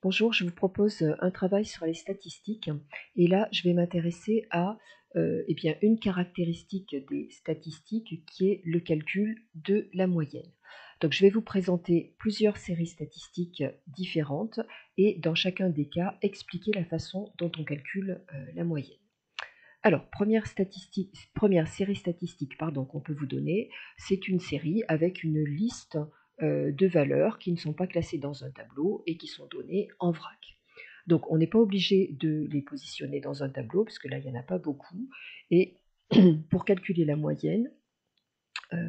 Bonjour, je vous propose un travail sur les statistiques et là je vais m'intéresser à une caractéristique des statistiques qui est le calcul de la moyenne. Donc je vais vous présenter plusieurs séries statistiques différentes et dans chacun des cas expliquer la façon dont on calcule la moyenne. Alors, première série statistique qu'on peut vous donner, c'est une série avec une liste de valeurs qui ne sont pas classées dans un tableau et qui sont données en vrac. Donc, on n'est pas obligé de les positionner dans un tableau, parce que là, il n'y en a pas beaucoup. Et pour calculer la moyenne,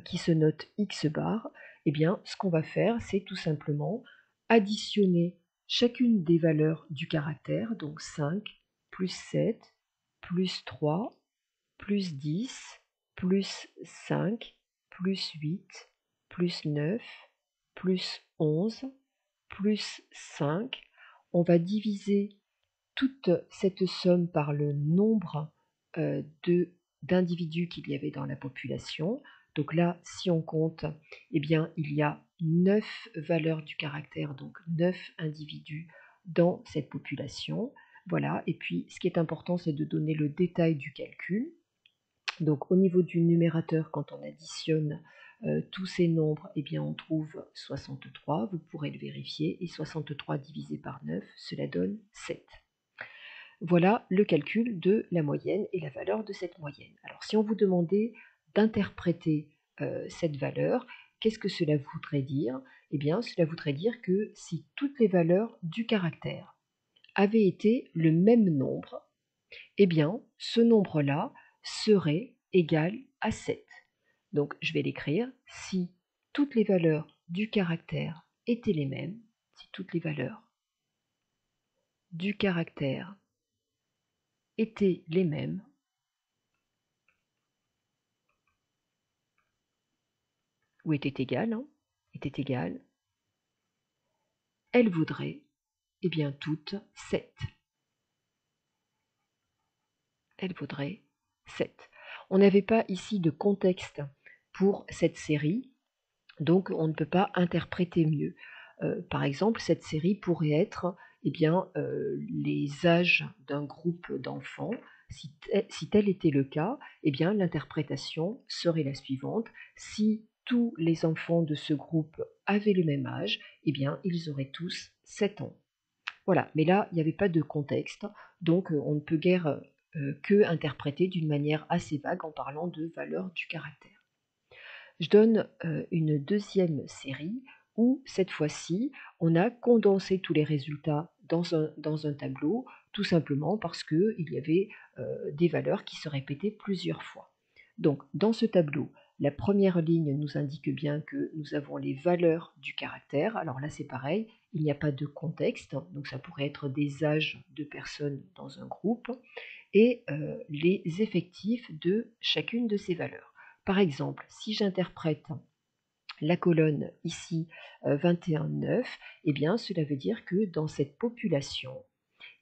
qui se note X bar, eh bien, ce qu'on va faire, c'est tout simplement additionner chacune des valeurs du caractère, donc 5, plus 7, plus 3, plus 10, plus 5, plus 8, plus 9, plus 11, plus 5. On va diviser toute cette somme par le nombre d'individus qu'il y avait dans la population. Donc là, si on compte, eh bien, il y a 9 valeurs du caractère, donc 9 individus dans cette population. Voilà, et puis ce qui est important, c'est de donner le détail du calcul. Donc au niveau du numérateur, quand on additionne tous ces nombres, eh bien on trouve 63, vous pourrez le vérifier, et 63 divisé par 9, cela donne 7. Voilà le calcul de la moyenne et la valeur de cette moyenne. Alors si on vous demandait d'interpréter cette valeur, qu'est-ce que cela voudrait dire? Eh bien cela voudrait dire que si toutes les valeurs du caractère avaient été le même nombre, eh bien ce nombre-là serait égal à 7. Donc je vais l'écrire, si toutes les valeurs du caractère étaient les mêmes, si toutes les valeurs du caractère étaient les mêmes, ou étaient égales, elles vaudraient, eh bien, toutes 7. Elles vaudraient 7. On n'avait pas ici de contexte pour cette série, donc on ne peut pas interpréter mieux. Par exemple, cette série pourrait être les âges d'un groupe d'enfants. Si tel était le cas, eh bien l'interprétation serait la suivante. Si tous les enfants de ce groupe avaient le même âge, eh bien ils auraient tous 7 ans. Voilà, mais là, il n'y avait pas de contexte, donc on ne peut guère que interpréter d'une manière assez vague en parlant de valeur du caractère. Je donne une deuxième série où, cette fois-ci, on a condensé tous les résultats dans un tableau, tout simplement parce qu'il y avait des valeurs qui se répétaient plusieurs fois. Donc, dans ce tableau, la première ligne nous indique bien que nous avons les valeurs du caractère. Alors là, c'est pareil, il n'y a pas de contexte, donc ça pourrait être des âges de personnes dans un groupe, et les effectifs de chacune de ces valeurs. Par exemple, si j'interprète la colonne ici 21,9, eh bien cela veut dire que dans cette population,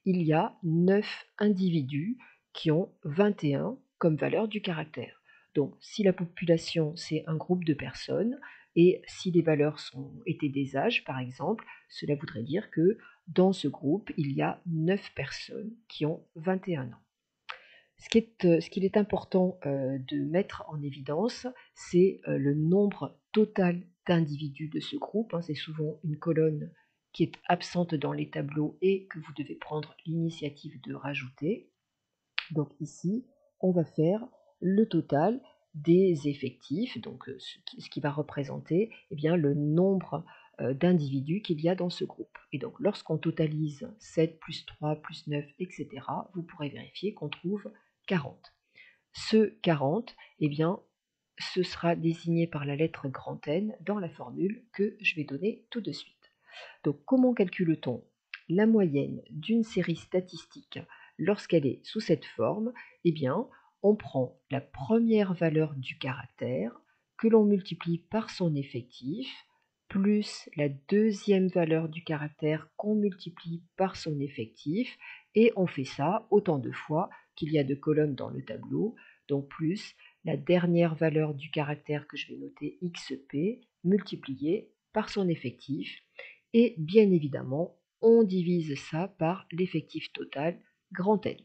il y a 9 individus qui ont 21 comme valeur du caractère. Donc si la population c'est un groupe de personnes et si les valeurs étaient des âges par exemple, cela voudrait dire que dans ce groupe, il y a 9 personnes qui ont 21 ans. Ce qu'il est important de mettre en évidence, c'est le nombre total d'individus de ce groupe. C'est souvent une colonne qui est absente dans les tableaux et que vous devez prendre l'initiative de rajouter. Donc ici, on va faire le total des effectifs, donc ce qui va représenter le nombre d'individus qu'il y a dans ce groupe. Et donc lorsqu'on totalise 7 plus 3 plus 9, etc., vous pourrez vérifier qu'on trouve 40. Ce 40, ce sera désigné par la lettre grand N dans la formule que je vais donner tout de suite. Donc comment calcule-t-on la moyenne d'une série statistique lorsqu'elle est sous cette forme? Eh bien, on prend la première valeur du caractère que l'on multiplie par son effectif, plus la deuxième valeur du caractère qu'on multiplie par son effectif, et on fait ça autant de fois qu'il y a de colonnes dans le tableau, donc plus la dernière valeur du caractère que je vais noter XP multipliée par son effectif, et bien évidemment on divise ça par l'effectif total grand N.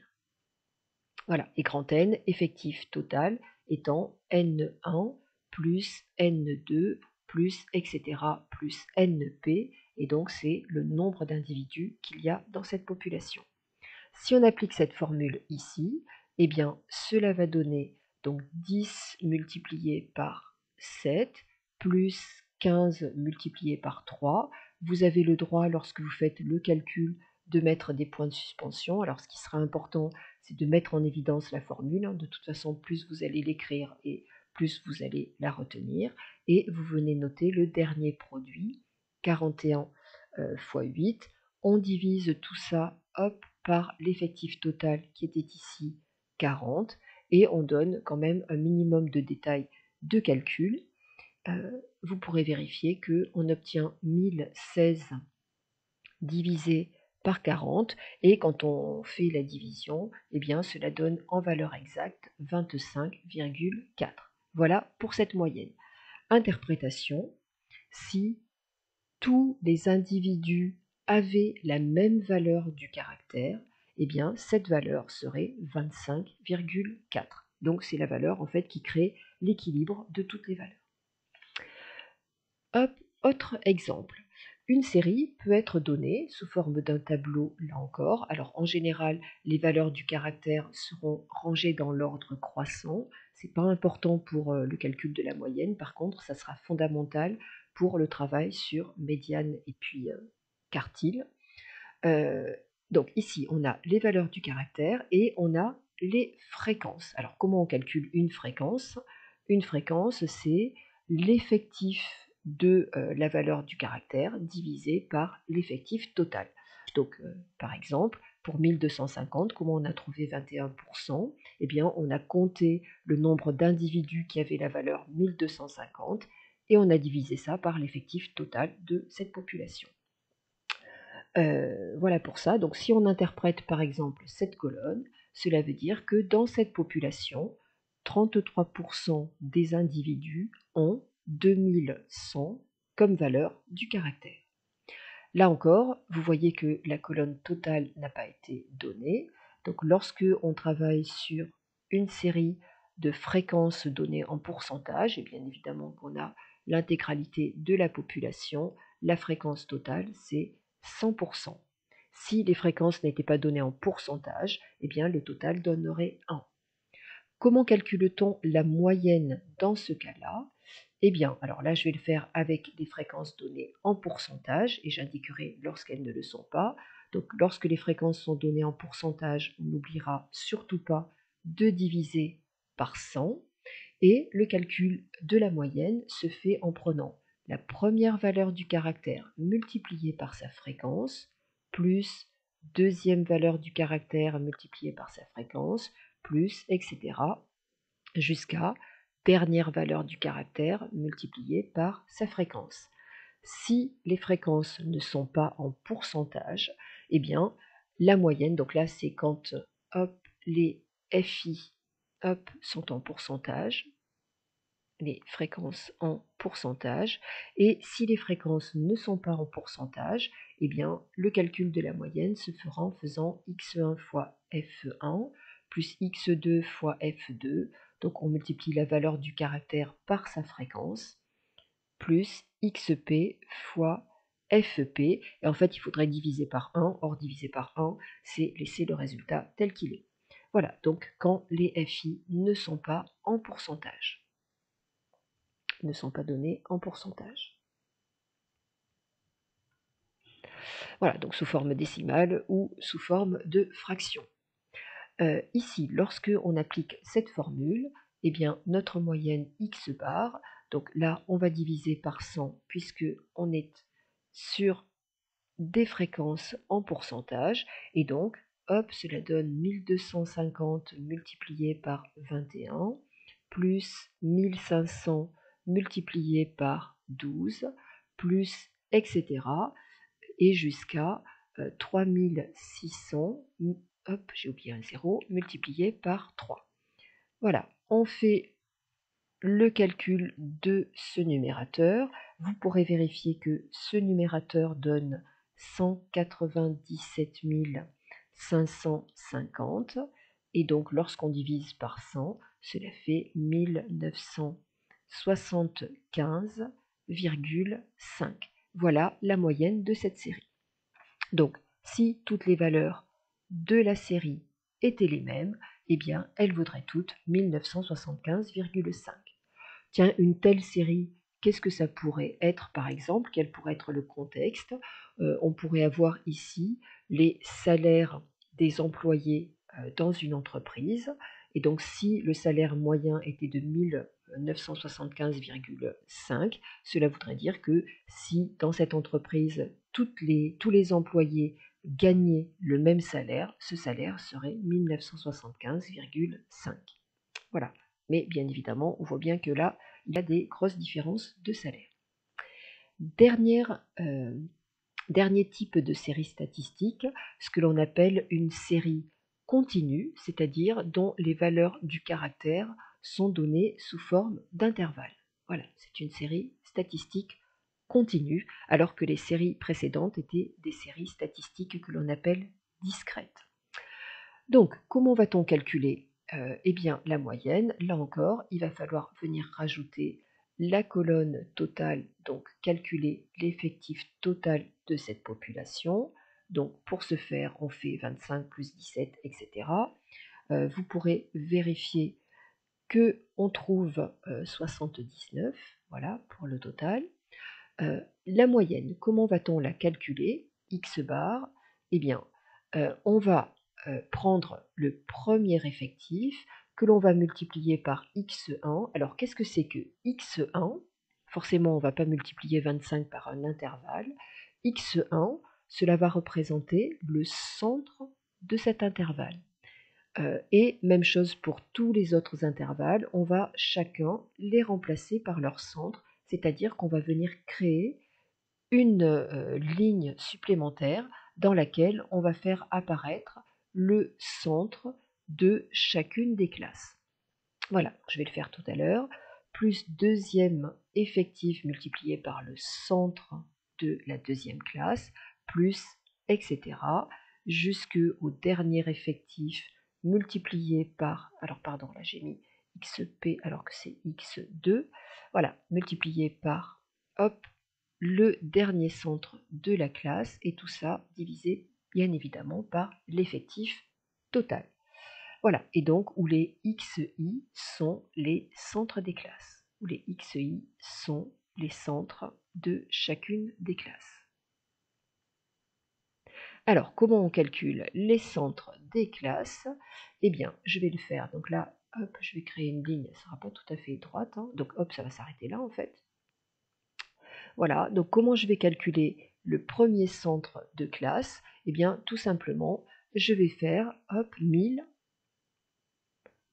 Voilà, et grand N, effectif total étant N1 plus N2 plus etc. plus NP, et donc c'est le nombre d'individus qu'il y a dans cette population. Si on applique cette formule ici, eh bien cela va donner donc 10 multiplié par 7 plus 15 multiplié par 3. Vous avez le droit, lorsque vous faites le calcul, de mettre des points de suspension. Alors ce qui sera important, c'est de mettre en évidence la formule. De toute façon, plus vous allez l'écrire et plus vous allez la retenir. Et vous venez noter le dernier produit, 41 fois 8. On divise tout ça, hop, par l'effectif total qui était ici 40, et on donne quand même un minimum de détails de calcul. Vous pourrez vérifier qu'on obtient 1016 divisé par 40, et quand on fait la division, eh bien cela donne en valeur exacte 25,4. Voilà pour cette moyenne. Interprétation: si tous les individus avaient la même valeur du caractère, eh bien cette valeur serait 25,4. Donc c'est la valeur en fait qui crée l'équilibre de toutes les valeurs. Hop, autre exemple. Une série peut être donnée sous forme d'un tableau, là encore. Alors en général, les valeurs du caractère seront rangées dans l'ordre croissant. C'est pas important pour le calcul de la moyenne. Par contre, ça sera fondamental pour le travail sur médiane et puis quartile. Donc ici, on a les valeurs du caractère et on a les fréquences. Alors comment on calcule une fréquence? Une fréquence, c'est l'effectif de la valeur du caractère divisé par l'effectif total. Donc par exemple, pour 1250, comment on a trouvé 21%? Eh bien, on a compté le nombre d'individus qui avaient la valeur 1250 et on a divisé ça par l'effectif total de cette population. Voilà pour ça. Donc si on interprète par exemple cette colonne, cela veut dire que dans cette population, 33% des individus ont 2100 comme valeur du caractère. Là encore, vous voyez que la colonne totale n'a pas été donnée. Donc lorsque on travaille sur une série de fréquences données en pourcentage, et bien évidemment qu'on a l'intégralité de la population, la fréquence totale c'est 100%. Si les fréquences n'étaient pas données en pourcentage, eh bien le total donnerait 1. Comment calcule-t-on la moyenne dans ce cas-là? Eh bien, alors là, je vais le faire avec des fréquences données en pourcentage, et j'indiquerai lorsqu'elles ne le sont pas. Donc, lorsque les fréquences sont données en pourcentage, on n'oubliera surtout pas de diviser par 100. Et le calcul de la moyenne se fait en prenant la première valeur du caractère multipliée par sa fréquence, plus deuxième valeur du caractère multipliée par sa fréquence, plus, etc., jusqu'à dernière valeur du caractère multipliée par sa fréquence. Si les fréquences ne sont pas en pourcentage, eh bien, la moyenne, donc là, c'est quand hop, les FI hop, sont en pourcentage, les fréquences en pourcentage, et si les fréquences ne sont pas en pourcentage, eh bien, le calcul de la moyenne se fera en faisant x1 fois f1 plus x2 fois f2, donc on multiplie la valeur du caractère par sa fréquence, plus xp fois fp, et en fait il faudrait diviser par 1, or diviser par 1, c'est laisser le résultat tel qu'il est. Voilà, donc quand les FI ne sont pas en pourcentage, ne sont pas donnés en pourcentage. Voilà, donc sous forme décimale ou sous forme de fraction. Ici, lorsque on applique cette formule, eh bien, notre moyenne x bar, donc là, on va diviser par 100 puisque on est sur des fréquences en pourcentage, et donc, hop, cela donne 1250 multiplié par 21, plus 1500 multiplié par 12, plus, etc., et jusqu'à 3600, hop, j'ai oublié un 0, multiplié par 3. Voilà, on fait le calcul de ce numérateur. Vous pourrez vérifier que ce numérateur donne 197 550. Et donc, lorsqu'on divise par 100, cela fait 1975,5. Voilà la moyenne de cette série. Donc, si toutes les valeurs de la série étaient les mêmes, eh bien, elles vaudraient toutes 1975,5. Tiens, une telle série, qu'est-ce que ça pourrait être, par exemple? Quel pourrait être le contexte? On pourrait avoir ici les salaires des employés dans une entreprise. Et donc, si le salaire moyen était de 1975,5, cela voudrait dire que si dans cette entreprise, tous les employés gagnaient le même salaire, ce salaire serait 1975,5. Voilà. Mais bien évidemment, on voit bien que là, il y a des grosses différences de salaire. Dernier type de série statistique, ce que l'on appelle une série continue, c'est-à-dire dont les valeurs du caractère sont données sous forme d'intervalles. Voilà, c'est une série statistique continue, alors que les séries précédentes étaient des séries statistiques que l'on appelle discrètes. Donc, comment va-t-on calculer eh bien, la moyenne? Là encore, il va falloir venir rajouter la colonne totale, donc calculer l'effectif total de cette population. Donc, pour ce faire, on fait 25 plus 17, etc. Vous pourrez vérifier qu'on trouve 79, voilà, pour le total. La moyenne, comment va-t-on la calculer? X bar, eh bien, on va prendre le premier effectif que l'on va multiplier par x1. Alors, qu'est-ce que c'est que x1? Forcément, on ne va pas multiplier 25 par un intervalle. x1, cela va représenter le centre de cet intervalle. Et même chose pour tous les autres intervalles, on va chacun les remplacer par leur centre, c'est-à-dire qu'on va venir créer une ligne supplémentaire dans laquelle on va faire apparaître le centre de chacune des classes. Voilà, je vais le faire tout à l'heure, plus deuxième effectif multiplié par le centre de la deuxième classe, plus etc. jusqu'au dernier effectif multiplié par, alors pardon, là j'ai mis xp alors que c'est x2, voilà, multiplié par, hop, le dernier centre de la classe, et tout ça divisé bien évidemment par l'effectif total. Voilà, et donc où les XI sont les centres des classes, où les XI sont les centres de chacune des classes. Alors, comment on calcule les centres des classes? Eh bien, je vais le faire. Donc là, hop, je vais créer une ligne, elle ne sera pas tout à fait droite, hein. Donc hop, ça va s'arrêter là en fait. Voilà, donc comment je vais calculer le premier centre de classe? Eh bien, tout simplement, je vais faire, hop, 1000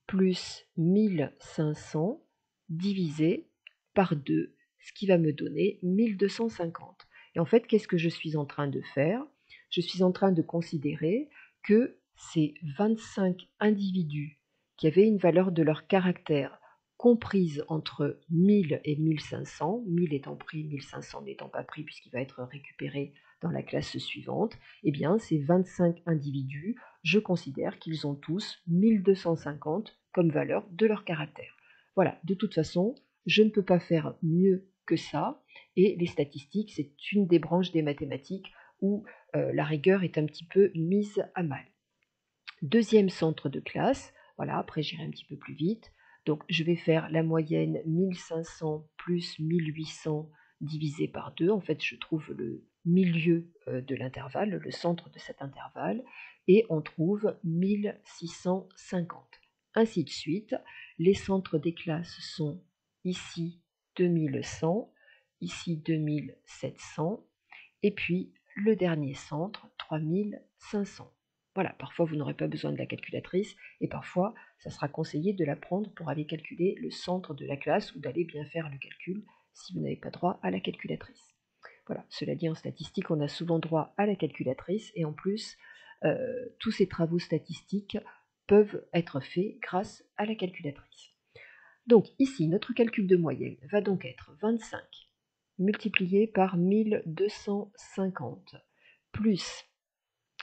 plus 1500 divisé par 2, ce qui va me donner 1250. Et en fait, qu'est-ce que je suis en train de faire? Je suis en train de considérer que ces 25 individus qui avaient une valeur de leur caractère comprise entre 1000 et 1500, 1000 étant pris, 1500 n'étant pas pris puisqu'il va être récupéré dans la classe suivante, eh bien ces 25 individus, je considère qu'ils ont tous 1250 comme valeur de leur caractère. Voilà, de toute façon, je ne peux pas faire mieux que ça, et les statistiques, c'est une des branches des mathématiques où la rigueur est un petit peu mise à mal. Deuxième centre de classe, voilà, après j'irai un petit peu plus vite, donc je vais faire la moyenne 1500 plus 1800 divisé par 2, en fait je trouve le milieu de l'intervalle, le centre de cet intervalle, et on trouve 1650. Ainsi de suite, les centres des classes sont ici 2100, ici 2700, et puis le dernier centre 3500. Voilà, parfois vous n'aurez pas besoin de la calculatrice, et parfois ça sera conseillé de la prendre pour aller calculer le centre de la classe ou d'aller bien faire le calcul si vous n'avez pas droit à la calculatrice. Voilà, cela dit, en statistique, on a souvent droit à la calculatrice, et en plus, tous ces travaux statistiques peuvent être faits grâce à la calculatrice. Donc ici, notre calcul de moyenne va donc être 25 multiplié par 1250 plus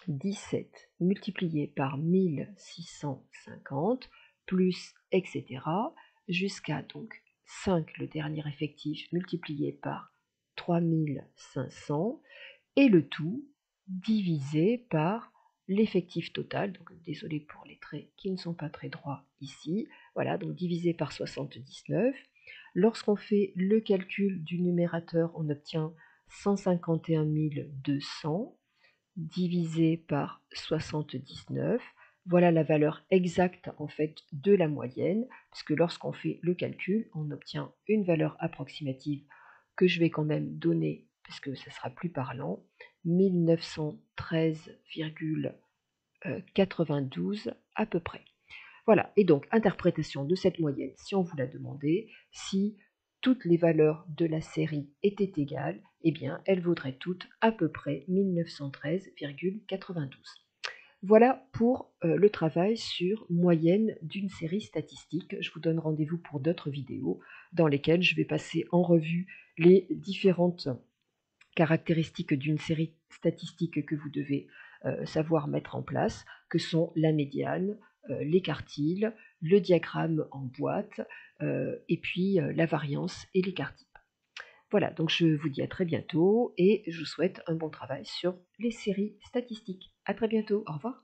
17 multiplié par 1650, plus etc. jusqu'à donc 5, le dernier effectif, multiplié par 3500, et le tout divisé par l'effectif total. Donc désolé pour les traits qui ne sont pas très droits ici. Voilà, donc divisé par 79. Lorsqu'on fait le calcul du numérateur, on obtient 151 200 divisé par 79. Voilà la valeur exacte en fait de la moyenne, puisque lorsqu'on fait le calcul, on obtient une valeur approximative que je vais quand même donner, puisque ce sera plus parlant, 1913,92 à peu près. Voilà, et donc interprétation de cette moyenne, si on vous l'a demandé, si toutes les valeurs de la série étaient égales, eh bien elles vaudraient toutes à peu près 1913,92. Voilà pour le travail sur moyenne d'une série statistique. Je vous donne rendez-vous pour d'autres vidéos dans lesquelles je vais passer en revue les différentes caractéristiques d'une série statistique que vous devez savoir mettre en place, que sont la médiane, les quartiles, le diagramme en boîte, et puis la variance et l'écart type. Voilà, donc je vous dis à très bientôt et je vous souhaite un bon travail sur les séries statistiques. À très bientôt, au revoir.